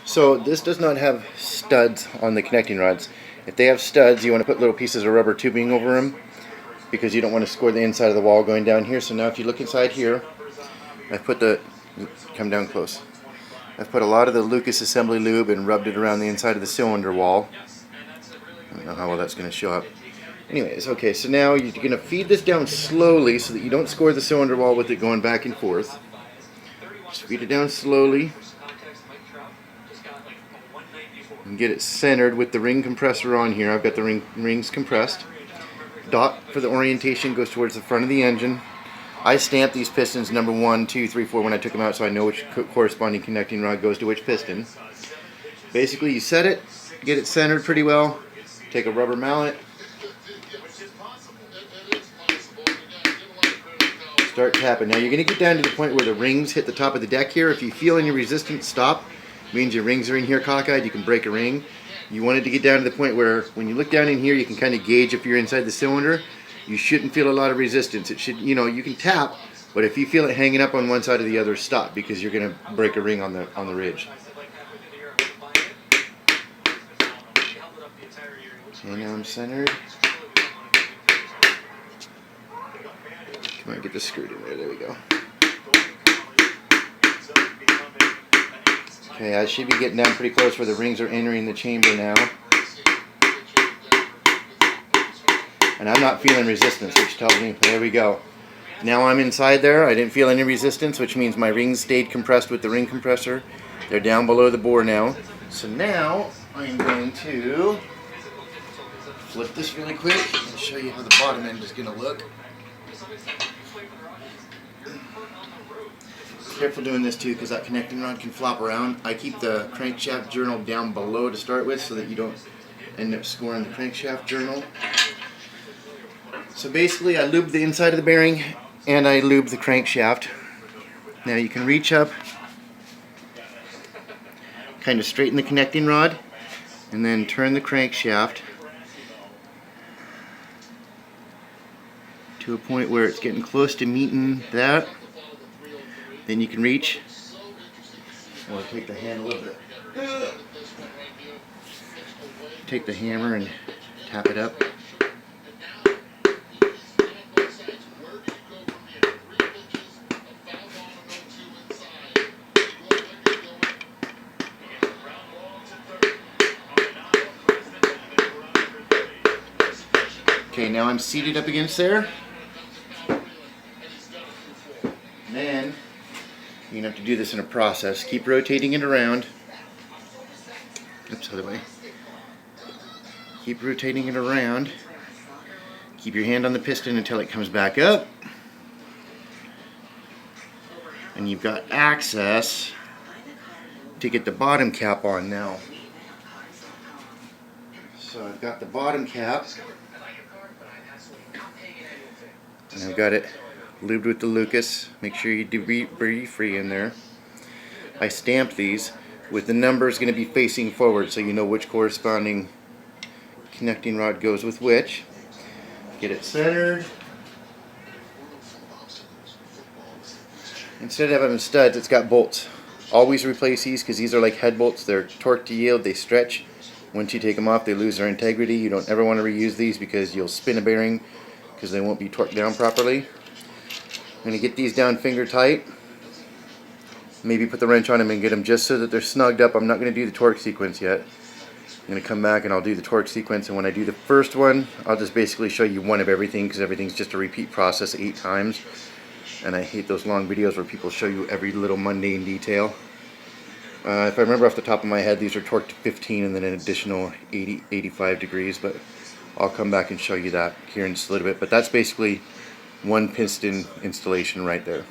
So this does not have studs on the connecting rods. If they have studs, you want to put little pieces of rubber tubing over them because you don't want to score the inside of the wall going down here. So now if you look inside here, I've put come down close. I've put a lot of the Lucas assembly lube and rubbed it around the inside of the cylinder wall. I don't know how well that's going to show up. Anyways, okay, so now you're going to feed this down slowly so that you don't score the cylinder wall with it going back and forth. Just feed it down slowly. And get it centered with the ring compressor on here. I've got the rings compressed. Dot for the orientation goes towards the front of the engine. I stamped these pistons number 1, 2, 3, 4 when I took them out, so I know which corresponding connecting rod goes to which piston. Basically, you set it, get it centered pretty well, take a rubber mallet, start tapping. Now you're going to get down to the point where the rings hit the top of the deck here. If you feel any resistance, stop. It means your rings are in here cockeyed, you can break a ring. You want it to get down to the point where when you look down in here, you can kind of gauge if you're inside the cylinder. You shouldn't feel a lot of resistance. It should, you can tap, but if you feel it hanging up on one side or the other, stop, because you're going to break a ring on the ridge. Okay, now I'm centered. Come on, get this screwed in there. There we go. Okay, I should be getting down pretty close where the rings are entering the chamber now. And I'm not feeling resistance, which tells me, there we go. Now I'm inside there. I didn't feel any resistance, which means my rings stayed compressed with the ring compressor. They're down below the bore now. So now I'm going to flip this really quick and show you how the bottom end is going to look. Careful doing this too, because that connecting rod can flop around. I keep the crankshaft journal down below to start with so that you don't end up scoring the crankshaft journal. So basically I lube the inside of the bearing and I lube the crankshaft. Now you can reach up, kind of straighten the connecting rod, and then turn the crankshaft to a point where it's getting close to meeting that. Then you can reach. I'll take the handle of it. Take the hammer and tap it up. Okay, now I'm seated up against there. Then you're going to have to do this in a process. Keep rotating it around. Oops, other way. Keep rotating it around. Keep your hand on the piston until it comes back up. And you've got access to get the bottom cap on now. So I've got the bottom cap. And I've got it lubed with the Lucas. Make sure you do debris free in there. I stamped these with the numbers going to be facing forward so you know which corresponding connecting rod goes with which. Get it centered. Instead of having studs, it's got bolts. Always replace these because these are like head bolts. They're torque to yield, they stretch. Once you take them off, they lose their integrity. You don't ever want to reuse these because you'll spin a bearing because they won't be torqued down properly. I'm going to get these down finger tight. Maybe put the wrench on them and get them just so that they're snugged up. I'm not going to do the torque sequence yet. I'm going to come back and I'll do the torque sequence, and when I do the first one, I'll just basically show you one of everything because everything's just a repeat process 8 times. And I hate those long videos where people show you every little mundane detail. If I remember off the top of my head, these are torqued to 15 and then an additional 85 degrees, but I'll come back and show you that here in just a little bit. But that's basically one piston installation right there.